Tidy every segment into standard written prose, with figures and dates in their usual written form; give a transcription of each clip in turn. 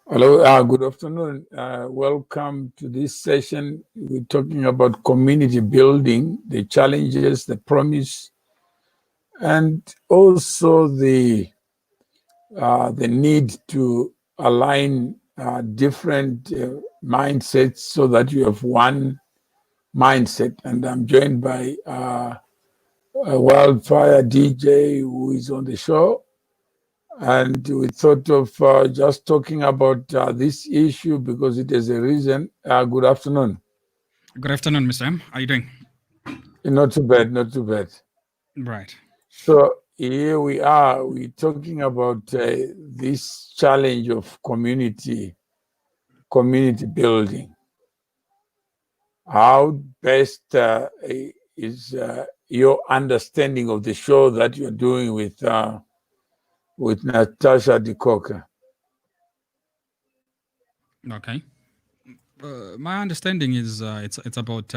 Hello, good afternoon. Welcome to this session. We're talking about community building, the challenges, the promise, and also the need to align different mindsets so that you have one mindset. And I'm joined by a Wildfire DJ who is on the show. And we thought of just talking about this issue because it is a reason. Good afternoon. Good afternoon, Mr. M. How are you doing? Not too bad, not too bad. Right. So here we are. We're talking about this challenge of community building. How best is your understanding of the show that you're doing with Natasha DeCocker? Okay. My understanding is it's about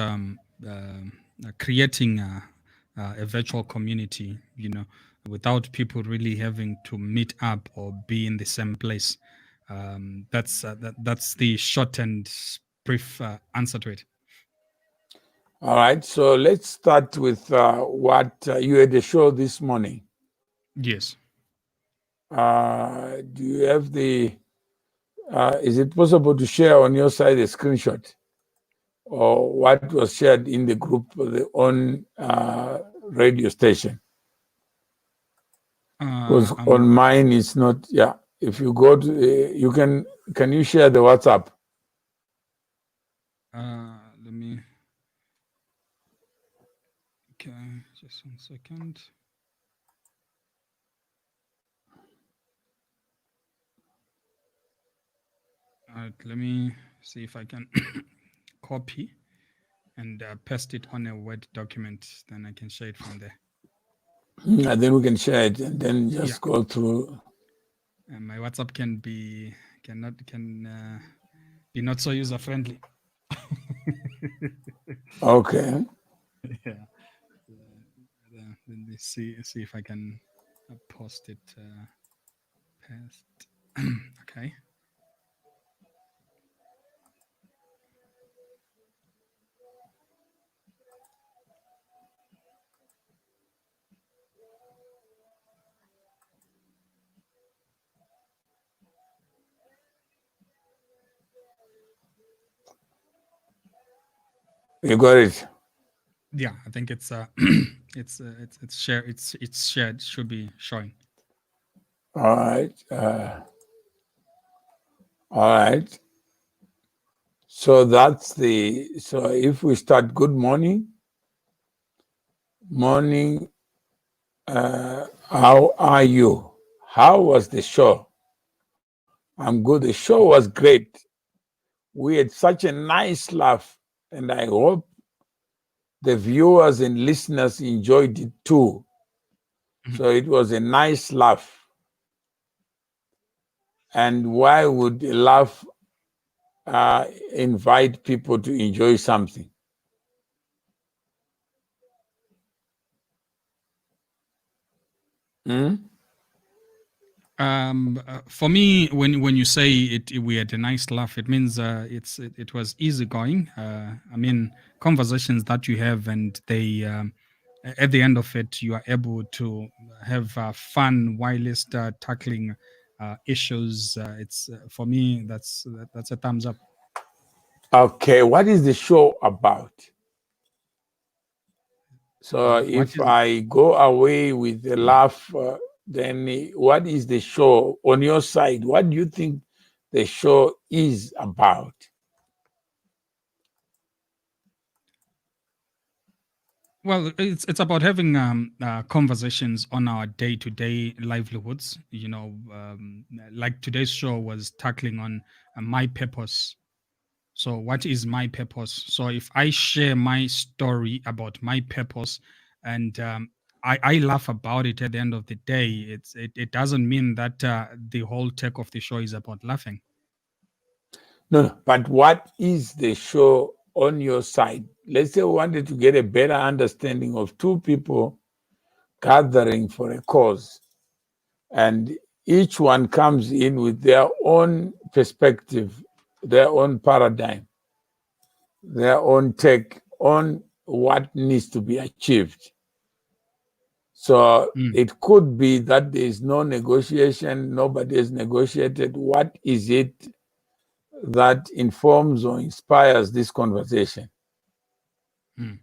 creating a virtual community, without people really having to meet up or be in the same place. That's the short and brief answer to it. All right, so let's start with what you had a show this morning. Yes. Do you have is it possible to share on your side a screenshot or what was shared in the group on radio station? Because on mine it's not, yeah. If you go to, you can you share the WhatsApp? Let me, okay, just 1 second. All right, let me see if I can copy and paste it on a Word document. Then I can share it from there. And then we can share it and then just go through. My WhatsApp can be not so user friendly. Okay. Yeah. Let me see if I can post it. Paste. Okay. You got it. Yeah, I think it's it's shared. It's shared. Should be showing. All right. All right. So that's so if we start, good morning. Morning. How are you? How was the show? I'm good. The show was great. We had such a nice laugh, and I hope the viewers and listeners enjoyed it too. So it was a nice laugh. And why would a laugh invite people to enjoy something? For me, when you say it, we had a nice laugh. It means it was easygoing. I mean, conversations that you have, and they at the end of it, you are able to have fun whilst tackling issues. It's for me that's a thumbs up. Okay, what is the show about? So if I go away with a laugh, then what is the show on your side? What do you think the show is about? Well, it's about having conversations on our day-to-day livelihoods. Like today's show was tackling on my purpose. So, what is my purpose? So, if I share my story about my purpose, and I laugh about it at the end of the day, it doesn't mean that the whole take of the show is about laughing. No, but what is the show on your side? Let's say we wanted to get a better understanding of two people gathering for a cause. And each one comes in with their own perspective, their own paradigm, their own take on what needs to be achieved. So it could be that there is no negotiation, nobody has negotiated. What is it that informs or inspires this conversation? Do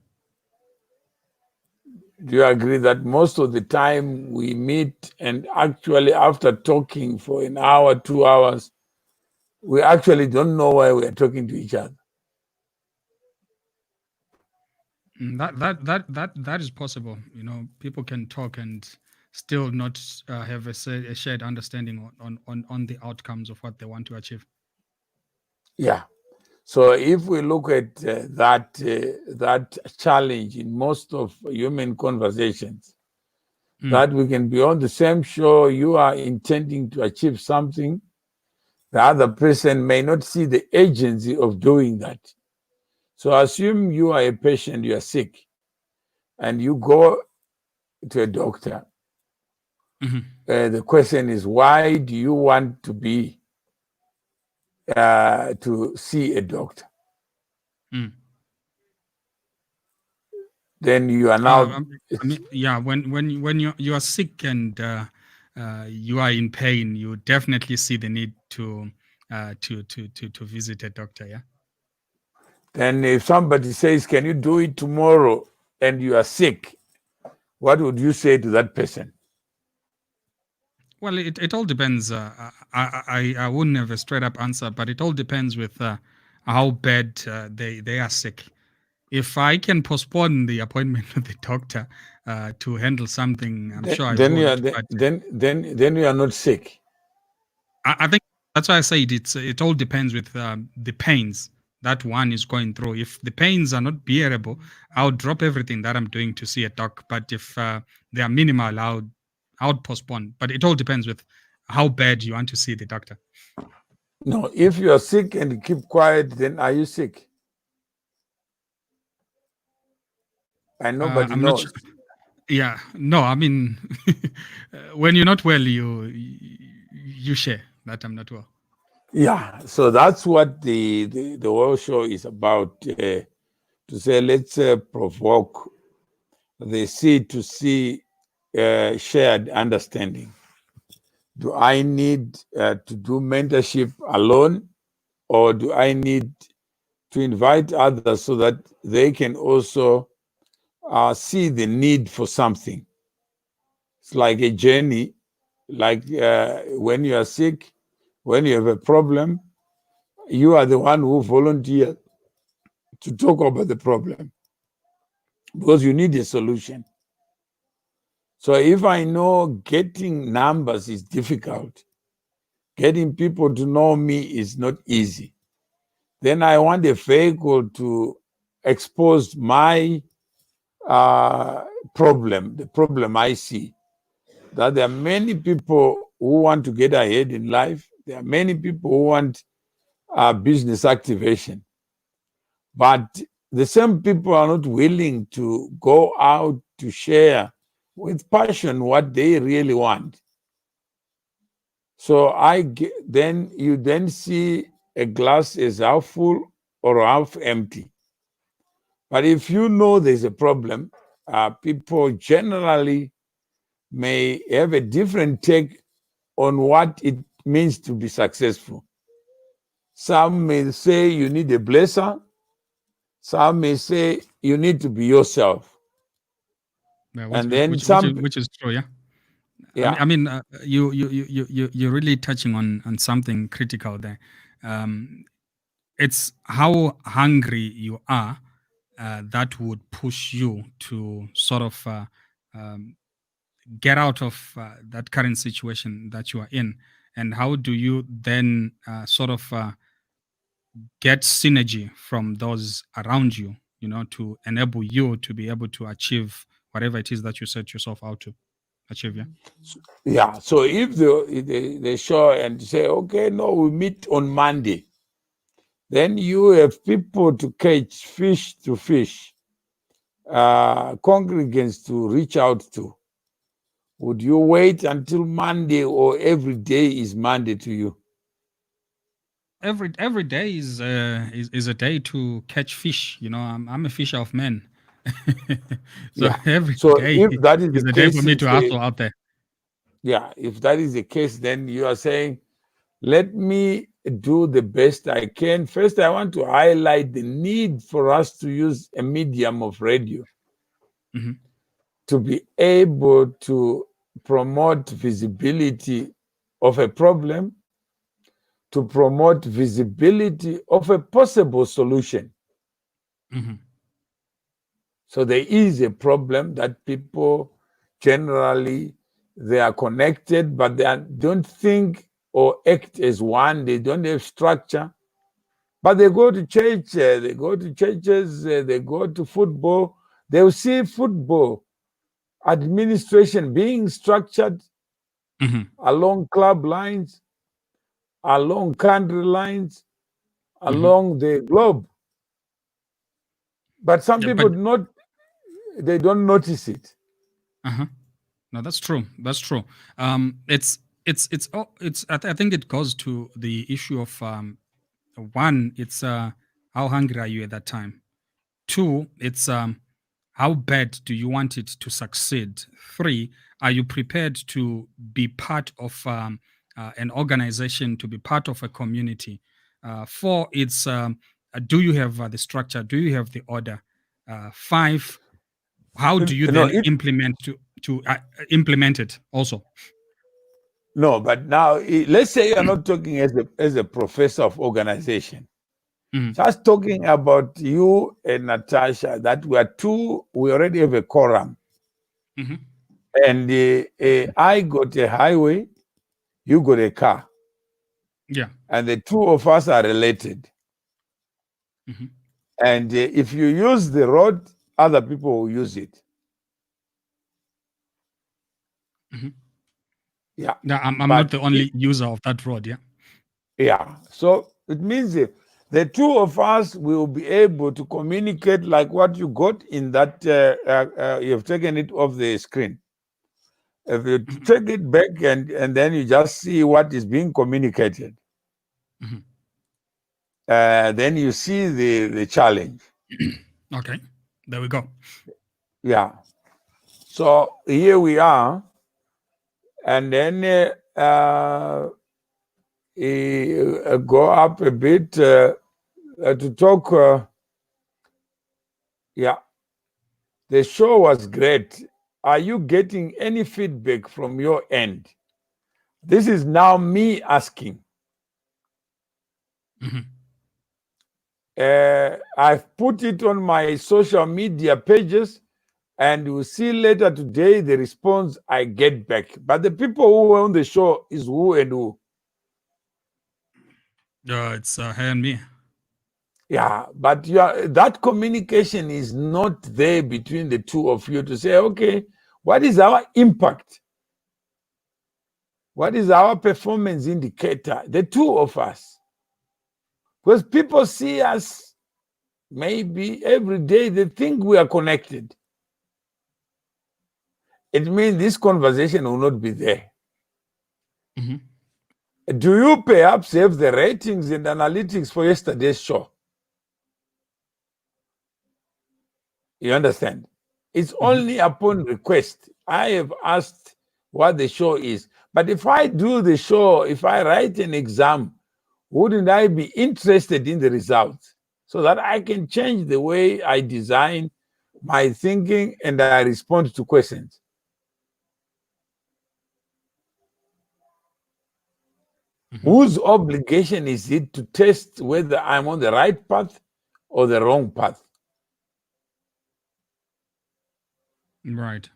you agree that most of the time we meet and actually after talking for an hour, 2 hours, we actually don't know why we are talking to each other? That is possible. People can talk and still not have a shared understanding on the outcomes of what they want to achieve. Yeah. So if we look at that challenge in most of human conversations, that we can be on the same show, you are intending to achieve something, the other person may not see the agency of doing that. So assume you are a patient, you are sick, and you go to a doctor. The question is, why do you want to be to see a doctor? Then you are now. When you are sick and you are in pain, you definitely see the need to visit a doctor. Yeah. Then if somebody says, "Can you do it tomorrow?" and you are sick, what would you say to that person? Well, it all depends. I wouldn't have a straight up answer, but it all depends with how bad they are sick. If I can postpone the appointment with the doctor to handle something, I'm sure I would. Then you are not sick. I think that's why I said it all depends with the pains that one is going through. If the pains are not bearable, I'll drop everything that I'm doing to see a doc. But if they are minimal, I would postpone. But it all depends with how bad you want to see the doctor. No, if you are sick and keep quiet, then are you sick? And nobody knows. Not sure. Yeah, no, I mean, when you're not well, you share that I'm not well. Yeah, so that's what the whole show is about, to say, let's provoke the seed to see shared understanding. Do I need to do mentorship alone, or do I need to invite others so that they can also see the need for something? It's like a journey, like when you are sick, when you have a problem, you are the one who volunteered to talk about the problem because you need a solution. So if I know getting numbers is difficult, getting people to know me is not easy, then I want a vehicle to expose my problem, the problem I see, that there are many people who want to get ahead in life. There are many people who want business activation. But the same people are not willing to go out to share with passion what they really want. So you then see a glass is half full or half empty. But if you know there's a problem, people generally may have a different take on what it means to be successful. Some may say you need a blesser. Some may say you need to be yourself. Yeah, And then some, which is true, yeah. Yeah. I mean, you're really touching on something critical there. It's how hungry you are that would push you to sort of get out of that current situation that you are in, and how do you then sort of get synergy from those around you, to enable you to be able to achieve whatever it is that you set yourself out to achieve. Yeah. Yeah. So if they show and say, okay, no, we meet on Monday, then you have people to catch fish to fish, congregants to reach out to. Would you wait until Monday, or every day is Monday to you? Every day is a day to catch fish. You know, I'm a fisher of men. So Yeah. every So day if that is is the a day for case, me to hustle out there. yeah, if that is the case, then you are saying, let me do the best I can. First, I want to highlight the need for us to use a medium of radio Mhm. to be able to promote visibility of a problem, to promote visibility of a possible solution. Mhm. So there is a problem that people generally, they are connected, but don't think or act as one. They don't have structure, but they go to church, they go to churches, they go to football. They'll see football administration being structured Mhm. along club lines, along country lines, Mhm. along the globe. But some Yeah, people but they don't notice it. uh-huh. No, that's true. That's true. It's. I think it goes to the issue of one. It's how hungry are you at that time? Two, it's how bad do you want it to succeed? Three, are you prepared to be part of an organization, to be part of a community? Four, it's do you have the structure? Do you have the order? Five, how do you No, then implement it also? no, but now let's say you're not talking as a professor of organization. Mhm. Just talking about you and Natasha, that we already have a quorum. Mhm. And I got a highway, you got a car, Yeah. and the two of us are related. Mhm. And if you use the road, other people will use it. Mhm. Yeah. Yeah, I'm not But the only user of that road. Yeah. yeah. So it means the two of us will be able to communicate like what you got in that, you've taken it off the screen. If you Mhm. take it back and then you just see what is being communicated, Mhm. then you see the challenge. Okay, there we go. Yeah. So here we are, and then go up a bit to talk. Yeah, the show was great. Are you getting any feedback from your end? This is now me asking. Mhm. I've put it on my social media pages, and you'll see later today the response I get back. But the people who were on the show is who and who. It's her and me. Yeah, but that communication is not there between the two of you to say, okay, what is our impact? What is our performance indicator? The two of us. Because people see us maybe every day, they think we are connected. It means this conversation will not be there. Mhm. Do you perhaps have the ratings and analytics for yesterday's show? You understand? It's Mhm. only upon request. I have asked what the show is. But if I do the show, if I write an exam, wouldn't I be interested in the results so that I can change the way I design my thinking and I respond to questions? Mhm. Whose obligation is it to test whether I'm on the right path or the wrong path? Right.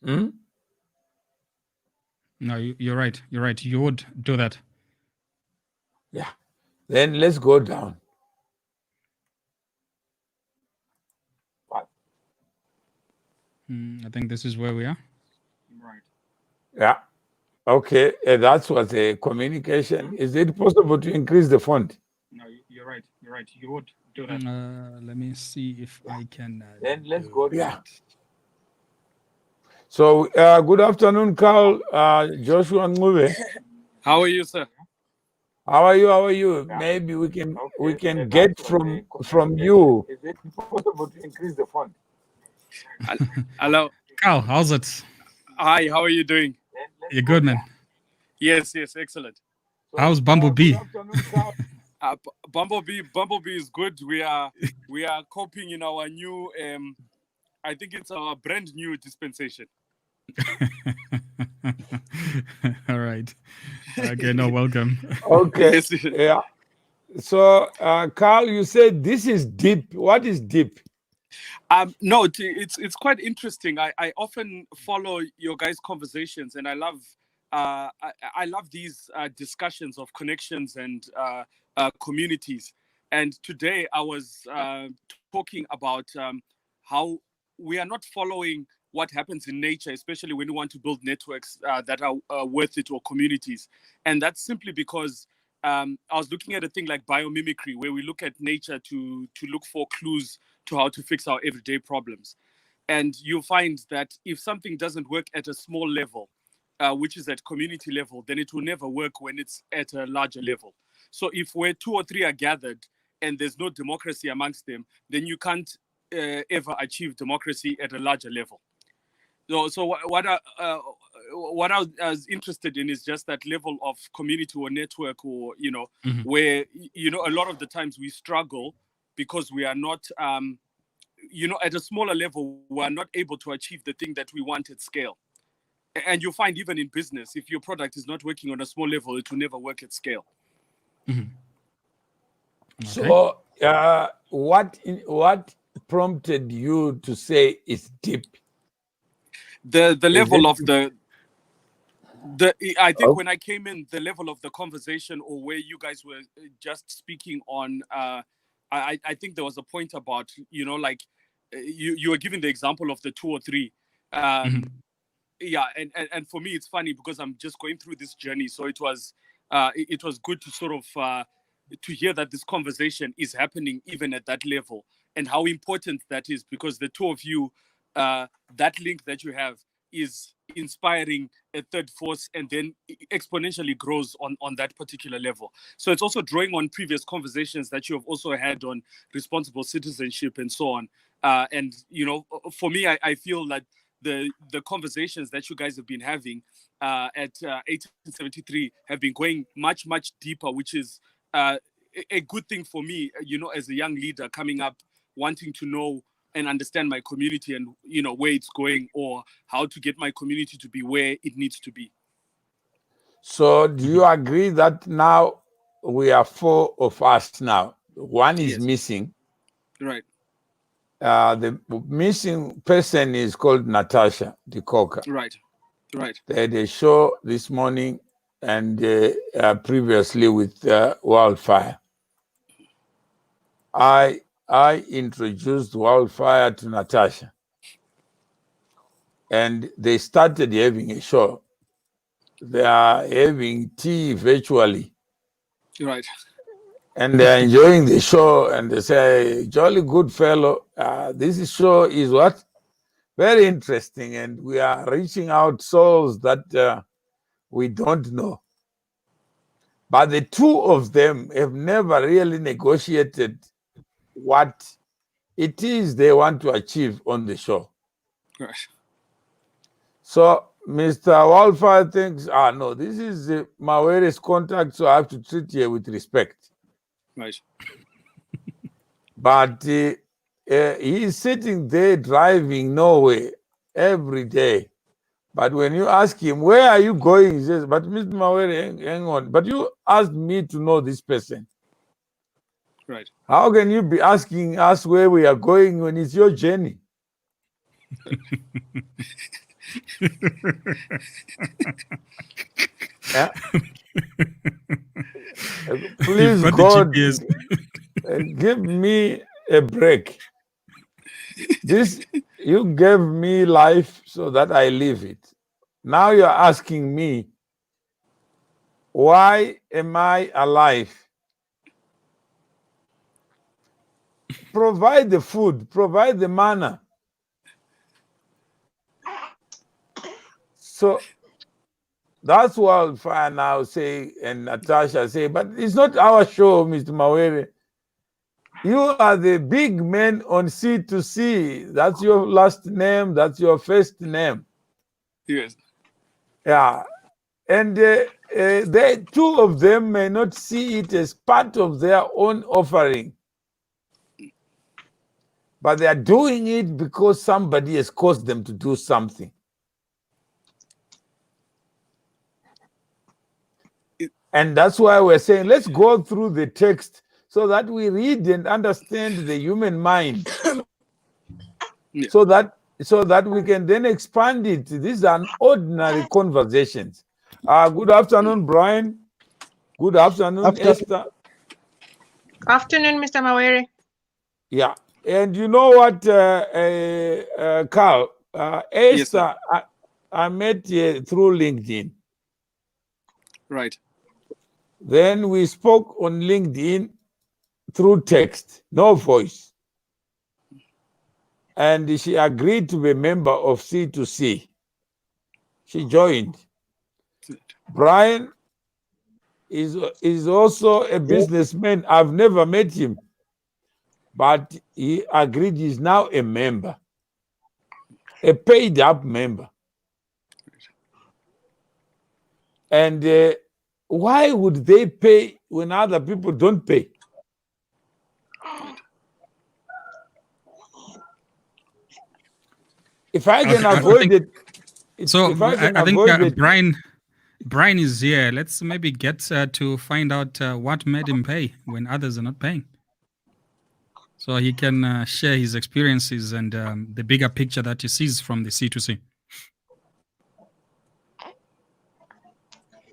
Hmm? No, you're right. You're right. You would do that. Yeah. Then let's go down. I think this is where we are. Right. Yeah. Okay. That's what the communication. Is it possible to increase the font? No, you're right. You're right. You would Let me see if I can. Then let's do go. Yeah. that. So, good afternoon, Carl, Joshua Ngube. How are you, sir? How are you? How are you? Maybe we can get from you. Is it possible to increase the font? Hello. Carl, how's it? Hi, how are you doing? You good, man? Yes, excellent. How's Bumblebee? Good afternoon, Carl. Bumblebee is good. We are coping in our new I think it's our brand new dispensation. All right. Okay, no, welcome. Okay. Yes. Yeah. So, Carl, you said this is deep. What is deep? No, it's quite interesting. I often follow your guys' conversations, and I love these discussions of connections and communities. And today I was talking about how we are not following what happens in nature, especially when we want to build networks that are worth it, or communities. And that's simply because I was looking at a thing like biomimicry, where we look at nature to look for clues to how to fix our everyday problems. And you'll find that if something doesn't work at a small level, which is at community level, then it will never work when it's at a larger level. So if where 2 or 3 are gathered and there's no democracy amongst them, then you can't ever achieve democracy at a larger level. So what I was interested in is just that level of community or network, or where a lot of the times we struggle because we are not at a smaller level, we are not able to achieve the thing that we want at scale. And you'll find even in business, if your product is not working on a small level, it will never work at scale. Okay. So, what prompted you to say it's deep? The level of the I think when I came in, the level of the conversation, or where you guys were just speaking on, I think there was a point about like you were giving the example of the 2 or 3. Yeah, and for me it's funny because I'm just going through this journey, so it was good to sort of to hear that this conversation is happening even at that level, and how important that is, because the 2 of you, that link that you have is inspiring a third force, and then exponentially grows on that particular level. So it's also drawing on previous conversations that you have also had on responsible citizenship and so on. And for me, I feel that the conversations that you guys have been having at 1873 have been going much deeper, which is a good thing for me, as a young leader coming up, wanting to know and understand my community, and where it's going, or how to get my community to be where it needs to be. So, do you agree that now we are 4 of us now? One is missing. Right. The missing person is called Natasha Dikoka. Right. They had a show this morning, and previously with Wildfire. I introduced Wildfire to Natasha, and they started having a show. They are having tea virtually. Right. And they're enjoying the show, and they say, "Jolly good fellow, this show is what? Very interesting, and we are reaching out souls that we don't know." But the 2 of them have never really negotiated what it is they want to achieve on the show. Right. So Mr. Wildfire thinks, no, this is Mawere's contact, so I have to treat you with respect. Right. But he's sitting there driving nowhere every day. But when you ask him, where are you going? He says, but Mr. Mawere, hang on. But you asked me to know this person. Right. How can you be asking us where we are going when it's your journey? Yeah. Please, God, give me a break. You gave me life so that I live it. Now you're asking me, why am I alive? provide the food, provide the manna. So that's what Fire now say and Natasha say, but it's not our show, Mr. Mawere. You are the big man on C2C. That's your last name. That's your first name. Yes. Yeah. And they, two of them may not see it as part of their own offering, but they are doing it because somebody has caused them to do something. And that's why we're saying, let's go through the text so that we read and understand the human mind. Yeah. So that we can then expand it. These are ordinary conversations. Good afternoon, Brian. Good afternoon, Esther. Afternoon, Mr. Mawere. Yeah. And you know what, Carl? Esther, Yes, I met through LinkedIn. right. Then we spoke on LinkedIn through text, no voice. And she agreed to be a member of C2C. She joined. Brian is also a businessman. I've never met him, but he agreed he's now a member, a paid up member. And why would they pay when other people don't pay? If I can avoid it, so if I can I think avoid it, Brian is here. Let's maybe get to find out what made him pay when others are not paying, so he can share his experiences and the bigger picture that he sees from the C2C.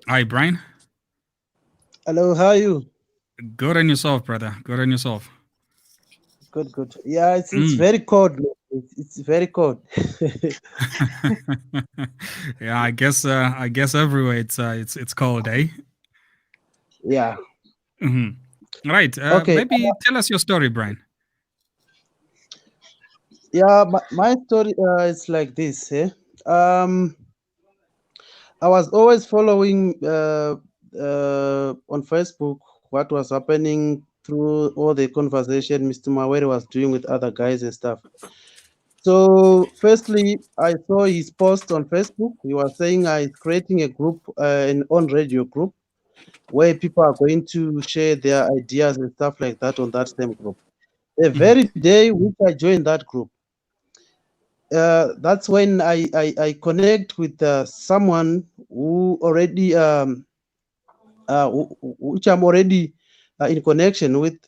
Hi, Brian. Hello, how are you? Good on yourself, brother. Good on yourself. Good. Yeah, it's very cold. It's very cold. Yeah, I guess everywhere it's cold, eh? Yeah. Mm-hmm. Right. Okay. Maybe tell us your story, Brian. Yeah, my story is like this. I was always following on Facebook what was happening through all the conversation Mr. Mawere was doing with other guys and stuff. So firstly, I saw his post on Facebook. He was saying he's creating a group, an on radio group, where people are going to share their ideas and stuff like that on that same group. The very day which I joined that group, that's when I connect with someone who already which I'm already in connection with.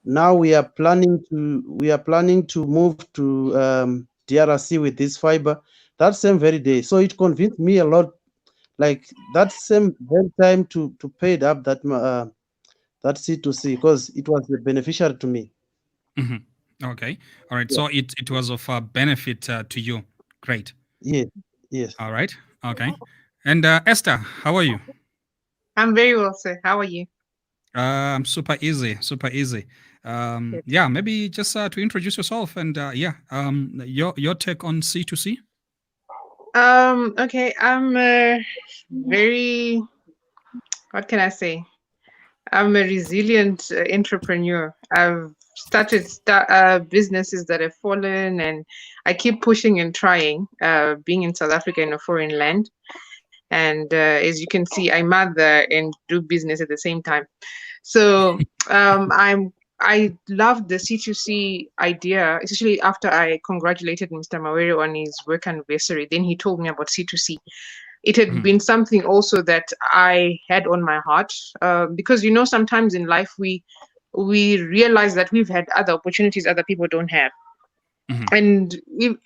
Now we are planning to move to DRC with this fiber that same very day. So it convinced me a lot, like that same very time to pay up that that C2C, because it was beneficial to me. Mm-hmm. Okay. All right. Yeah. So it was of benefit to you. Great. Yes. All right. Okay. And Esther, how are you? I'm very well, sir. How are you? I'm super easy. Yeah, maybe just to introduce yourself and your take on C2C. Okay. I'm very, what can I say? I'm a resilient entrepreneur. I've started businesses that have fallen, and I keep pushing and trying. Being in South Africa in a foreign land, and as you can see, I mother and do business at the same time. So I love the C2C idea, especially after I congratulated Mr. Mawere on his work anniversary. Then he told me about C2C. It had been something also that I had on my heart, because sometimes in life we realize that we've had other opportunities other people don't have. And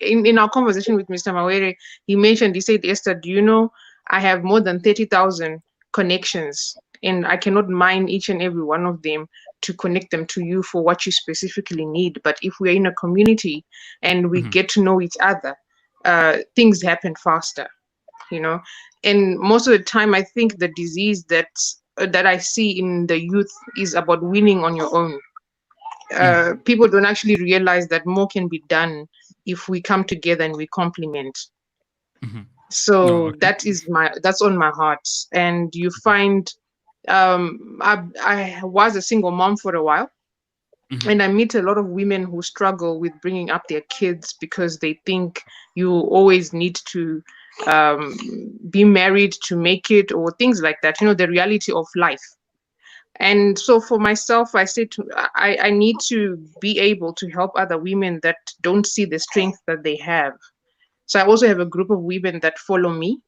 in our conversation with Mr. Mawere, he said, Esther, do you know I have more than 30,000 connections, and I cannot mine each and every one of them to connect them to you for what you specifically need. But if we're in a community and we get to know each other, things happen faster, And most of the time, I think the disease that I see in the youth is about winning on your own. people don't actually realize that more can be done if we come together and we complement. So that's on my heart. And you find, I was a single mom for a while, and I meet a lot of women who struggle with bringing up their kids because they think you always need to be married to make it, or things like that, the reality of life. And so for myself, I said I need to be able to help other women that don't see the strength that they have. So I also have a group of women that follow me.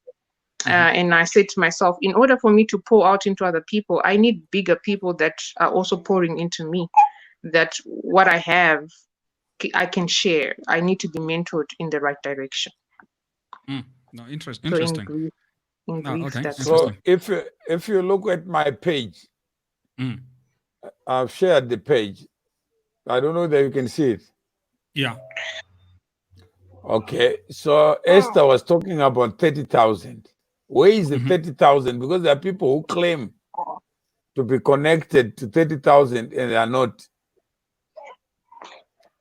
And I said to myself, in order for me to pour out into other people, I need bigger people that are also pouring into me, that what I have, I can share. I need to be mentored in the right direction. No, interesting. So Interesting. in brief, that's So if you look at my page, I've shared the page. I don't know that you can see it. Yeah. Okay. So Esther was talking about 30,000. Where is the 30,000? Because there are people who claim to be connected to 30,000 and they are not.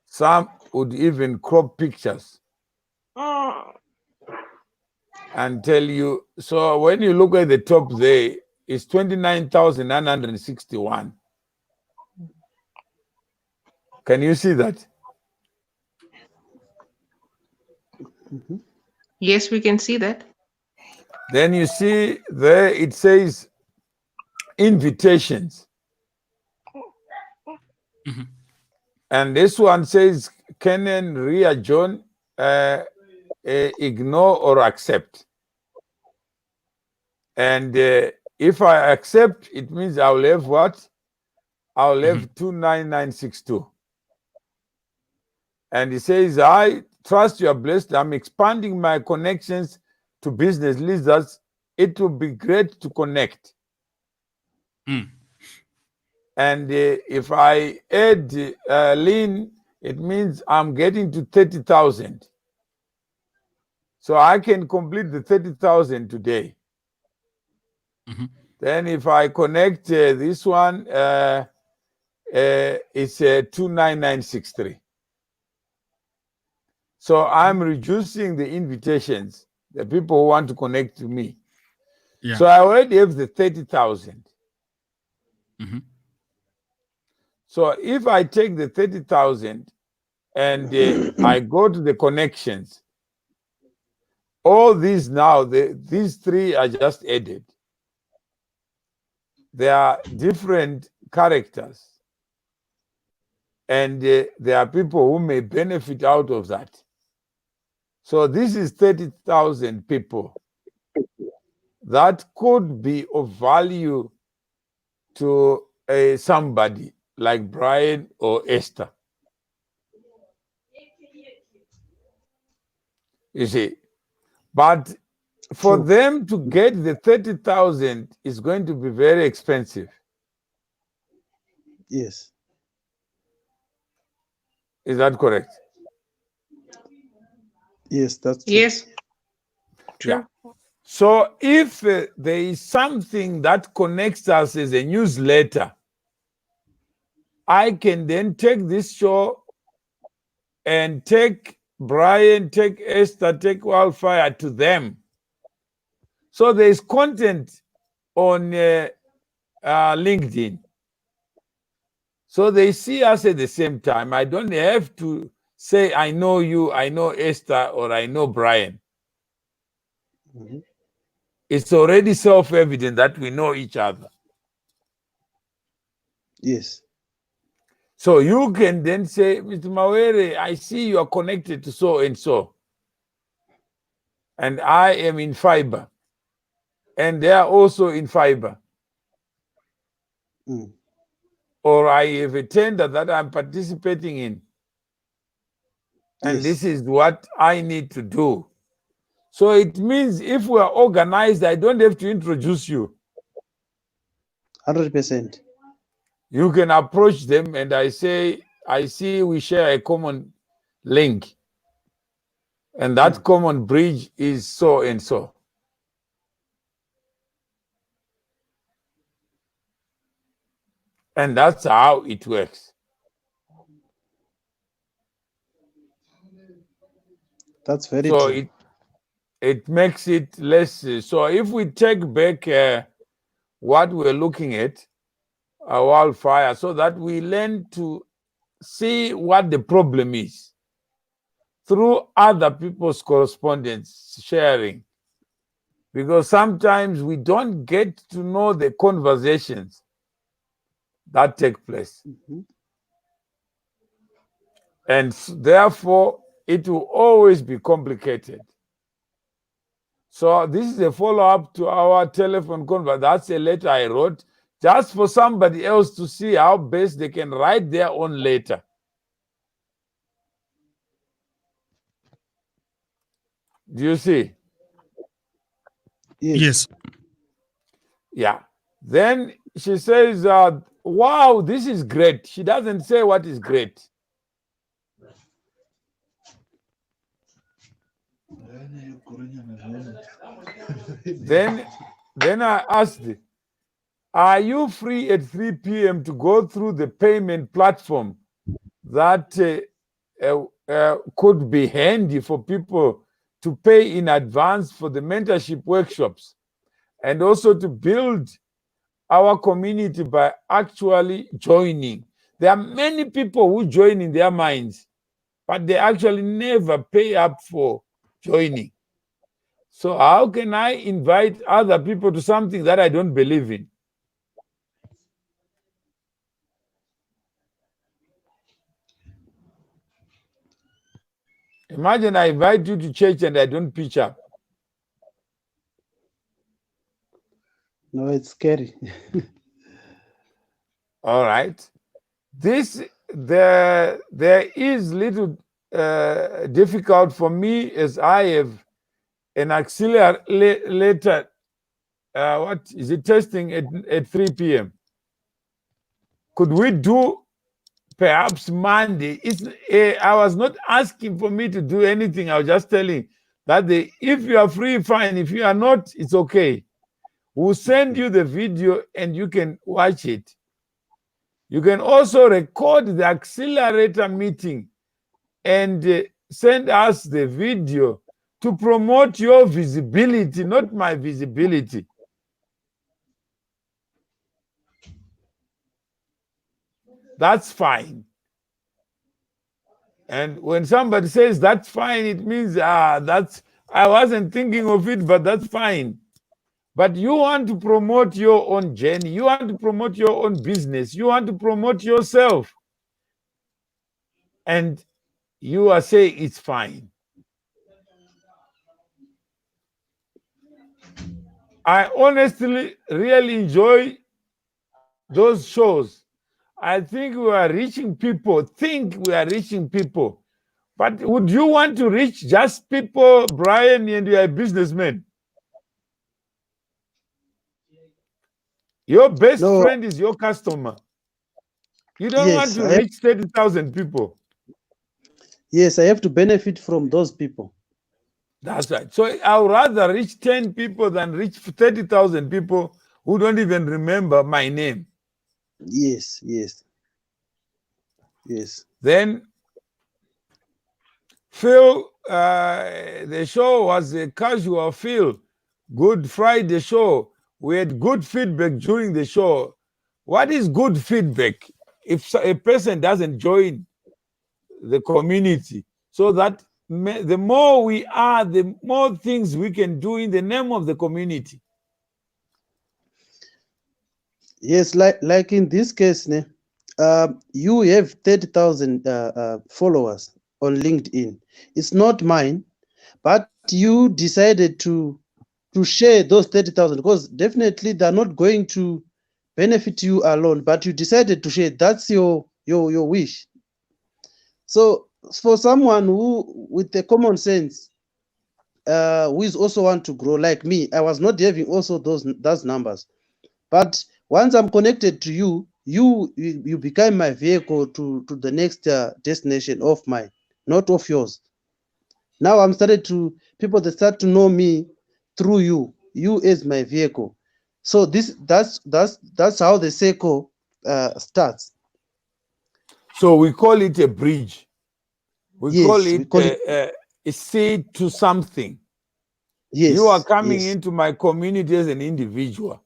Some would even crop pictures and tell you. So when you look at the top there, it's 29,961. Can you see that? Yes, we can see that. Then you see there it says invitations. And this one says Kenan, Ria, John, ignore or accept. And if I accept, it means I'll have what? I'll have 29962. And he says, I trust you are blessed. I'm expanding my connections to business leaders. It will be great to connect. And if I add lean, it means I'm getting to 30,000. So I can complete the 30,000 today. Then if I connect this one, it's 29963. So I'm reducing the invitations, the people who want to connect to me. Yeah. So I already have the 30,000. So if I take the 30,000 and I go to the connections, all these now, these three are just added. They are different characters. And there are people who may benefit out of that. So this is 30,000 people that could be of value to somebody like Brian or Esther. You see, but for them to get the 30,000 is going to be very expensive. Yes. Is that correct? Yes, that's true. Yes. True. Yeah. So if there is something that connects us as a newsletter, I can then take this show and take Brian, take Esther, take Wildfire to them. So there is content on LinkedIn. So they see us at the same time. I don't have to say, I know you, I know Esther, or I know Brian. It's already self-evident that we know each other. Yes. So you can then say, Mr. Mawere, I see you are connected to so and so. And I am in fiber. And they are also in fiber. Or I have a tender that I'm participating in. And this is what I need to do. So it means if we are organized, I don't have to introduce you. 100%. You can approach them and I say, I see we share a common link. And that common bridge is so and so. And that's how it works. That's very So true. it makes it less. So if we take back what we're looking at, a wildfire, so that we learn to see what the problem is through other people's correspondence sharing, because sometimes we don't get to know the conversations that take place. Mhm. And therefore, it will always be complicated. So this is a follow-up to our telephone conversation. That's a letter I wrote just for somebody else to see how best they can write their own letter. Do you see? Yes. Yeah. Then she says, wow, this is great. She doesn't say what is great. Then I asked, are you free at 3 p.m. to go through the payment platform that could be handy for people to pay in advance for the mentorship workshops, and also to build our community by actually joining? There are many people who join in their minds, but they actually never pay up for joining. So how can I invite other people to something that I don't believe in? Imagine I invite you to church and I don't pitch up. No, it's scary. All right. There is little difficult for me, as I have an accelerator. What is it, testing at 3 p.m.? Could we do perhaps Monday? I was not asking for me to do anything. I was just telling that if you are free, fine. If you are not, it's okay. We'll send you the video and you can watch it. You can also record the accelerator meeting and send us the video to promote your visibility, not my visibility. That's fine. And when somebody says that's fine, it means I wasn't thinking of it, but that's fine. But you want to promote your own journey, you want to promote your own business, you want to promote yourself, and you are saying it's fine. I honestly really enjoy those shows. I think we are reaching people, But would you want to reach just people, Brian, and you are a businessman? Your best No, friend is your customer. You don't want yes, to reach 30,000 people. yes, I have to benefit from those people. That's right. So I would rather reach 10 people than reach 30,000 people who don't even remember my name. Yes, yes, yes. Then Phil, the show was a casual feel. Good Friday show. We had good feedback during the show. What is good feedback? If a person doesn't join the community, so that the more we are, the more things we can do in the name of the community. Yes, like in this case, you have 30,000 followers on LinkedIn. It's not mine, but you decided to share those 30,000 because definitely they're not going to benefit you alone, but you decided to share. That's your wish. So for someone who with the common sense, who is also want to grow like me, I was not having also those numbers, but once I'm connected to you, you become my vehicle to the next destination of mine, not of yours. Now I'm started to people that start to know me through you as my vehicle. So that's how the circle starts. So we call it a bridge. We Yes, call we it, call it a seed to something. Yes. You are coming yes, into my community as an individual.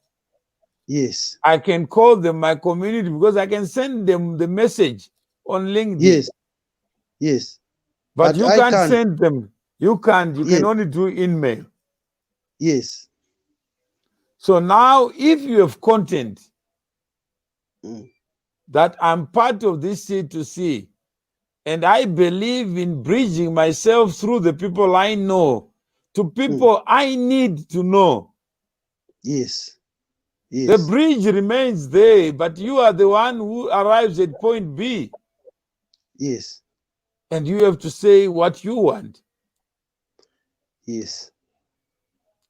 Yes. I can call them my community because I can send them the message on LinkedIn. Yes. Yes. But you I can't can't. send them. You can't. You Yes. can only do email. Yes. So now, if you have content Mm. that I'm part of this C2C, and I believe in bridging myself through the people I know to people I need to know, Yes. the Yes. bridge remains there, but you are the one who arrives at point B, Yes. and you have to say what you want. Yes.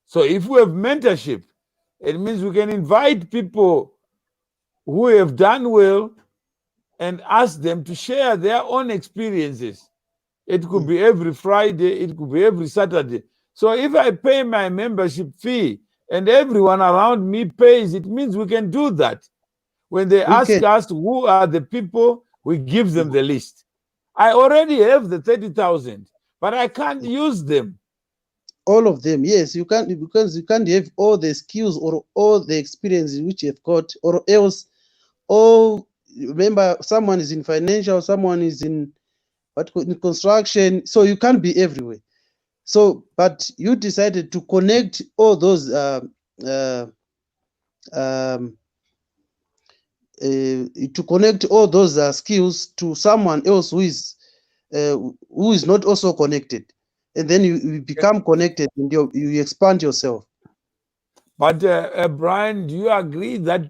So if we have mentorship, it means we can invite people who have done well and ask them to share their own experiences. It could be every Friday, it could be every Saturday. So if I pay my membership fee and everyone around me pays, it means we can do that. When they ask can. us who are the people, we give them the list. I already have the 30,000, but I can't use them. All of them, yes, you can't, because you can't have all the skills or all the experiences which you've got, or else, or remember, someone is in financial, someone is in in construction, so you can't be everywhere. So, but you decided to connect all those to connect all those skills to someone else who is not also connected, and then you become connected and you expand yourself. But Brian, do you agree that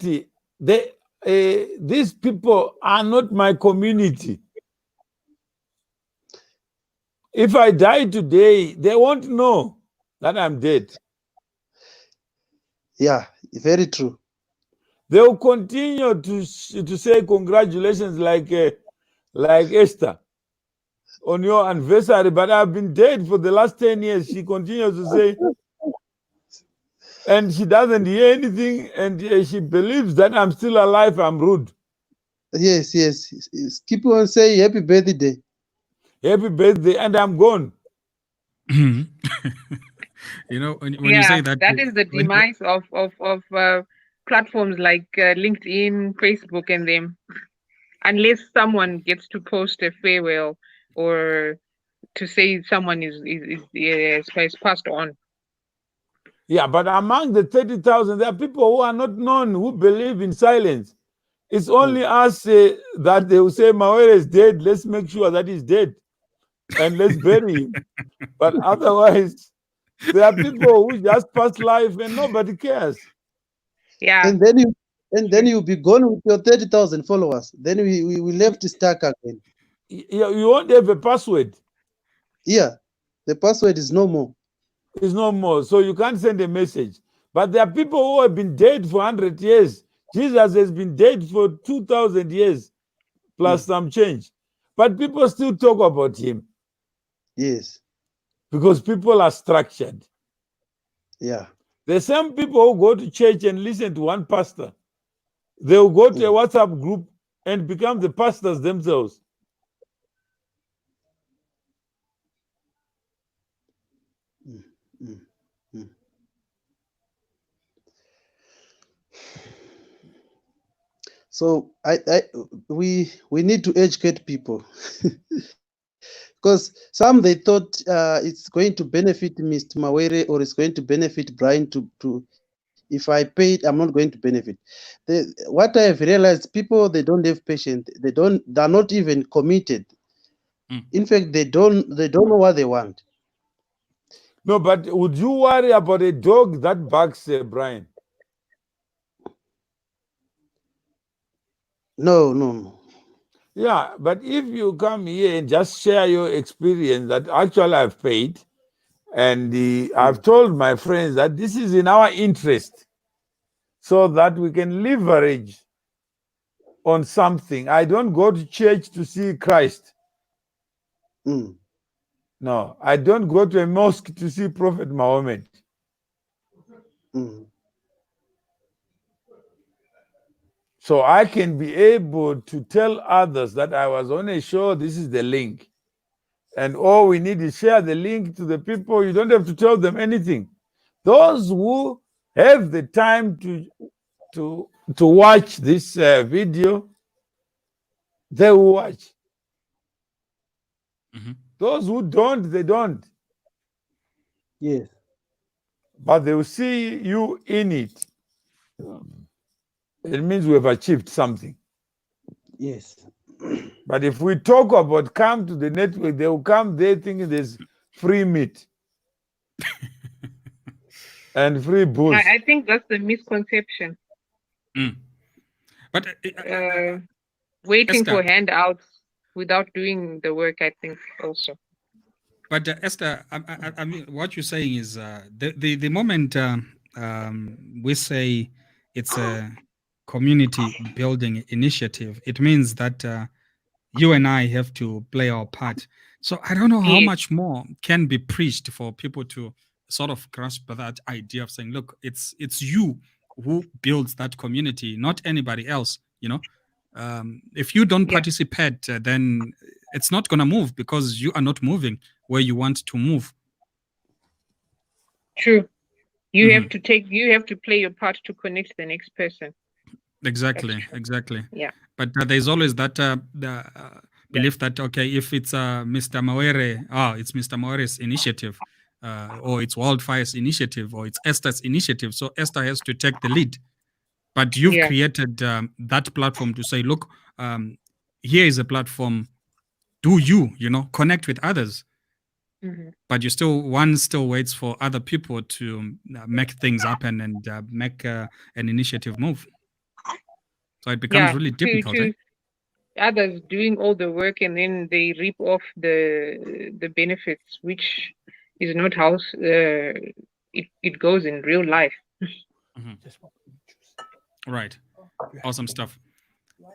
these people are not my community? If I die today, they won't know that I'm dead. Yeah, very true. They will continue to say congratulations like Esther on your anniversary, but I've been dead for the last 10 years. She continues to say, and she doesn't hear anything, and she believes that I'm still alive. I'm rude. Yes, yes. Keep on saying happy birthday. Happy birthday, and I'm gone. You know, when you say that, that is the demise of platforms like LinkedIn, Facebook, and them. Unless someone gets to post a farewell or to say someone is passed on. Yeah, but among the 30,000, there are people who are not known who believe in silence. It's only us that they will say Mawere is dead. Let's make sure that he's dead, and let's bury him. But otherwise, there are people who just pass life and nobody cares. Yeah. And then you'll be gone with your 30,000 followers. Then we left stuck again. You won't have a password. Yeah, the password is no more. It's no more. So you can't send a message. But there are people who have been dead for 100 years. Jesus has been dead for 2,000 years plus some change. But people still talk about him. Yes. Because people are structured. Yeah. The same people who go to church and listen to one pastor, they will go to a WhatsApp group and become the pastors themselves. So we need to educate people. Because some they thought it's going to benefit Mr. Mawere or it's going to benefit Brian to if I pay it, I'm not going to benefit. What I have realized, people, they don't have patience. They're not even committed. In fact, they don't know what they want. No, but would you worry about a dog that barks, Brian? No. Yeah, but if you come here and just share your experience that actually I've paid, and I've told my friends that this is in our interest so that we can leverage on something. I don't go to church to see Christ. No, I don't go to a mosque to see Prophet Muhammad. So I can be able to tell others that I was on a show, this is the link. And all we need is share the link to the people. You don't have to tell them anything. Those who have the time to watch this video, they will watch. Those who don't, they don't. Yes. But they will see you in it. It means we have achieved something. Yes. But if we talk about come to the network, they will come there thinking there's free meat and free booze. I think that's the misconception. But Waiting Esther. for handouts without doing the work, I think also. But Esther, I mean, what you're saying is the moment we say it's a community building initiative, it means that you and I have to play our part. So I don't know how Yes. much more can be preached for people to sort of grasp that idea of saying, look, it's you who builds that community, not anybody else. You know, if you don't Yeah. participate, then it's not going to move because you are not moving where you want to move. True. You have to play your part to connect the next person. Exactly. Yeah. But there's always that belief that, okay, if it's Mr. Mawere, it's Mr. Mawere's initiative, or it's Wildfire's initiative, or it's Esther's initiative, so Esther has to take the lead. But you've Yeah. created that platform to say, look, here is a platform. Do you connect with others? Mhm. But one still waits for other people to make things happen and make an initiative move. So it becomes really difficult. To others doing all the work and then they reap off the benefits, which is not how it goes in real life. Right. Awesome stuff.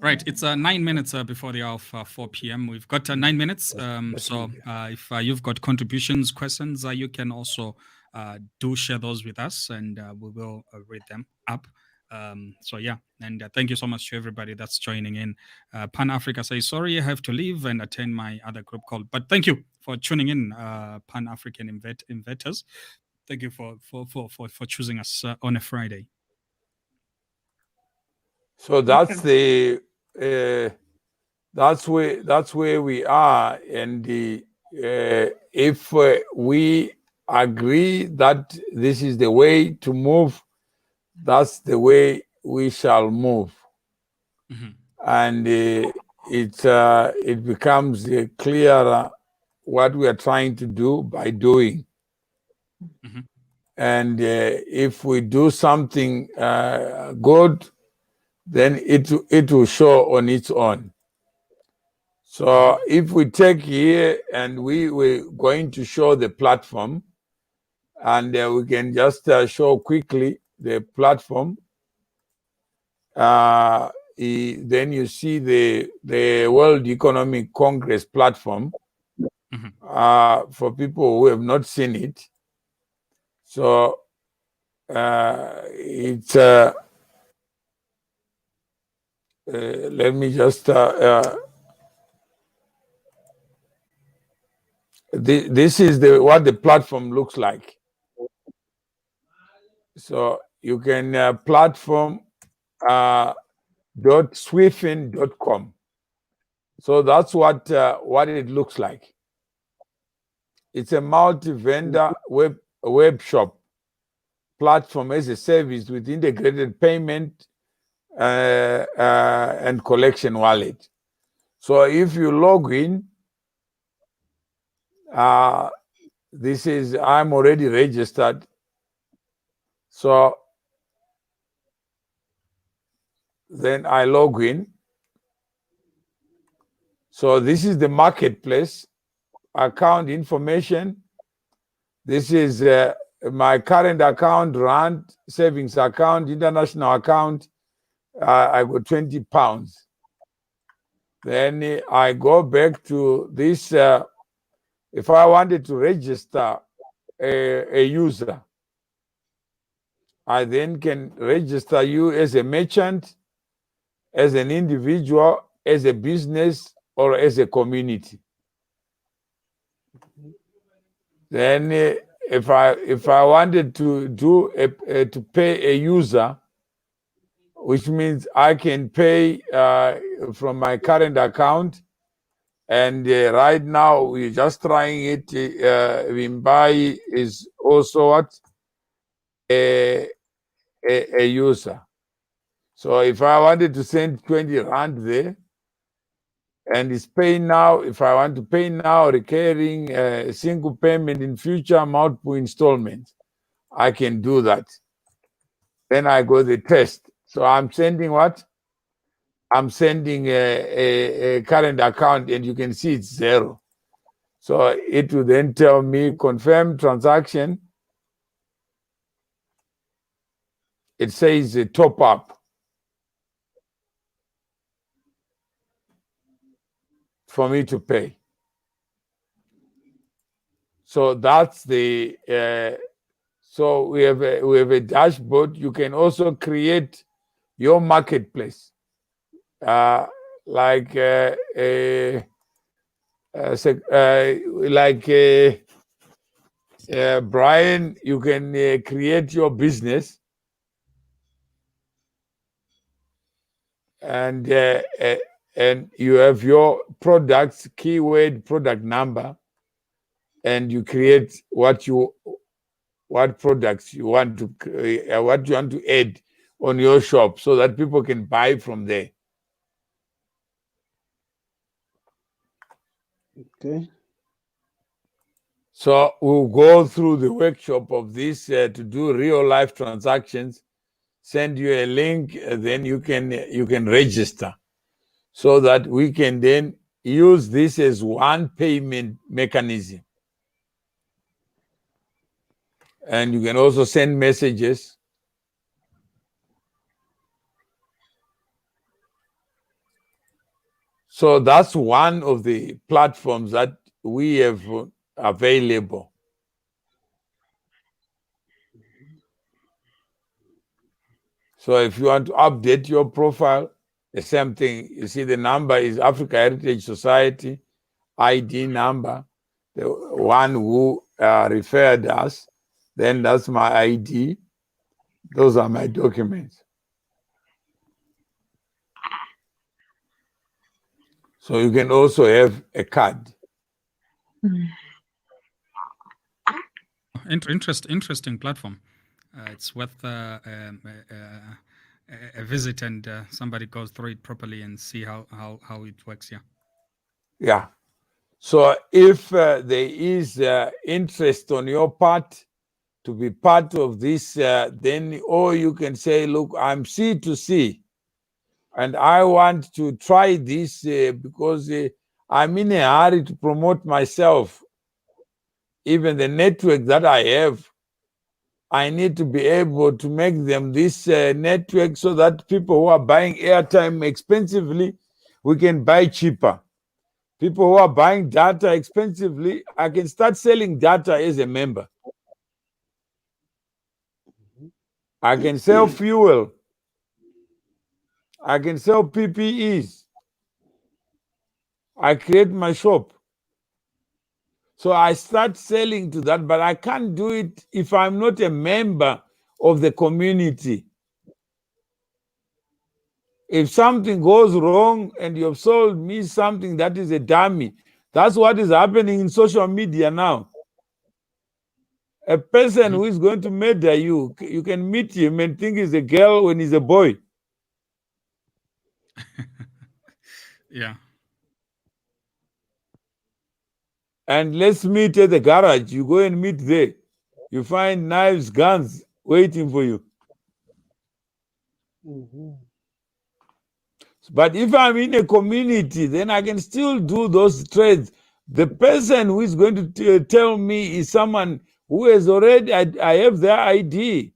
Right. It's 9 minutes before the hour of 4 p.m. We've got 9 minutes. So if you've got contributions, questions, you can also do share those with us and we will read them up. So yeah, and thank you so much to everybody that's joining in. Pan Africa says, sorry, I have to leave and attend my other group call. But thank you for tuning in, Pan African Inventors. Thank you for choosing us on a Friday. So that's that's where we are, and if we agree that this is the way to move, that's the way we shall move. And it becomes clearer what we are trying to do by doing. And if we do something good, then it will show on its own. So if we take here and we were going to show the platform, and we can just show quickly the platform, then you see the World Economic Congress platform for people who have not seen it. So it's let me just this is what the platform looks like. So you can platform .swifin.com. So that's what it looks like. It's a multi-vendor web shop platform as a service with integrated payment and collection wallet. So if you log in, this is, I'm already registered. So then I log in. So this is the marketplace, account information. This is my current account, Rand savings account, international account. I got 20 pounds. Then I go back to this. If I wanted to register a user, I then can register you as a merchant, as an individual, as a business, or as a community. Then if I wanted to do to pay a user, which means I can pay from my current account, and right now we're just trying it. Wimbai is also what a user. So if I wanted to send 20 rand there, and it's pay now, if I want to pay now, recurring single payment in future, multiple installments, I can do that. Then I go the test. So I'm sending what? I'm sending a current account, and you can see it's 0. So it will then tell me confirm transaction. It says top up for me to pay. So that's the so we have a dashboard. You can also create your marketplace, like Brian. You can create your business, and you have your products, keyword, product number, and you create what products you want to add on your shop, so that people can buy from there. Okay. So we'll go through the workshop of this to do real life transactions. Send you a link, then you can register, so that we can then use this as one payment mechanism. And you can also send messages. So that's one of the platforms that we have available. So if you want to update your profile, the same thing. You see, the number is Africa Heritage Society ID number, the one who referred us. Then that's my ID. Those are my documents. So you can also have a card. Interesting platform. It's worth a visit, and somebody goes through it properly and see how it works. Yeah. Yeah. So if there is interest on your part to be part of this, then or you can say, look, I'm C2C, and I want to try this because I'm in a hurry to promote myself. Even the network that I have, I need to be able to make them this network, so that people who are buying airtime expensively, we can buy cheaper. People who are buying data expensively, I can start selling data as a member. I can sell fuel. I can sell PPEs. I create my shop. So I start selling to that, but I can't do it if I'm not a member of the community. If something goes wrong and you've sold me something that is a dummy, that's what is happening in social media now. A person who is going to murder you, you can meet him and think he's a girl when he's a boy. Yeah. And let's meet at the garage. You go and meet there. You find knives, guns waiting for you. But if I'm in a community, then I can still do those trades. The person who is going to tell me is someone who has already, I have their ID,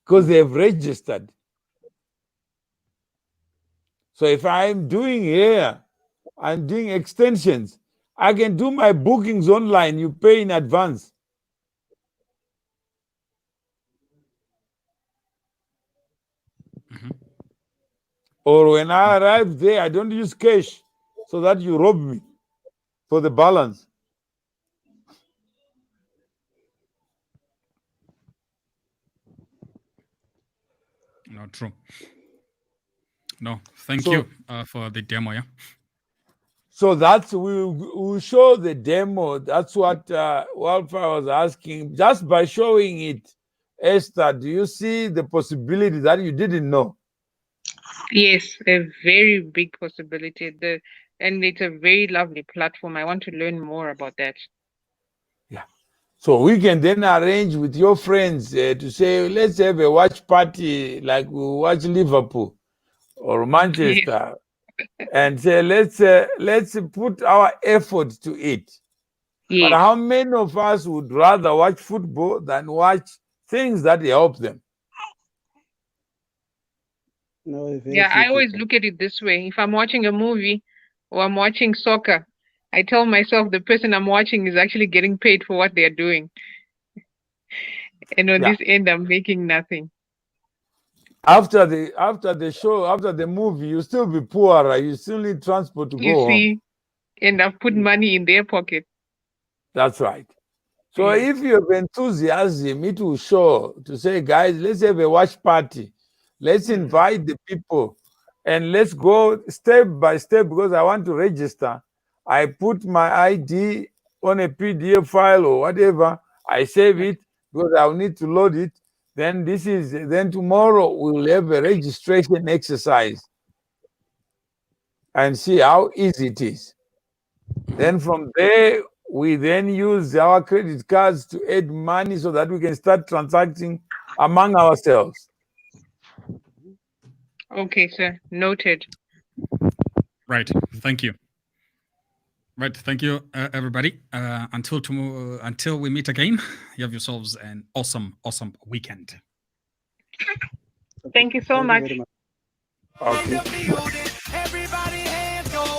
because they have registered. So if I'm doing hair, I'm doing extensions, I can do my bookings online. You pay in advance. Or when I arrive there, I don't use cash so that you rob me. for the balance. No, true. No, thank So- you for the demo. Yeah. So that's we'll show the demo. That's what Wildfire was asking. Just by showing it, Esther, do you see the possibility that you didn't know? Yes, a very big possibility. And it's a very lovely platform. I want to learn more about that. So we can then arrange with your friends to say, let's have a watch party like we watch Liverpool or Manchester, and say let's put our effort to it. Yes. But how many of us would rather watch football than watch things that help them? No, very Yeah, few I always people. look at it this way. If I'm watching a movie or I'm watching soccer, I tell myself the person I'm watching is actually getting paid for what they're doing. And on Yeah. this end, I'm making nothing. After the show, after the movie, you still be poorer. You still need transport to You go home. see, and I've put money in their pocket. That's right. So Yeah. if you have enthusiasm, it will show to say, guys, let's have a watch party. Let's invite the people and let's go step by step because I want to register. I put my ID on a PDF file or whatever. I save it because I'll need to load it. Then tomorrow we'll have a registration exercise and see how easy it is. Then from there, we then use our credit cards to add money so that we can start transacting among ourselves. Okay, sir. Noted. Right. Thank you. Right. Thank you, everybody. Until tomorrow, until we meet again, you have yourselves an awesome weekend. Thank you so much. Very much. Okay. Everybody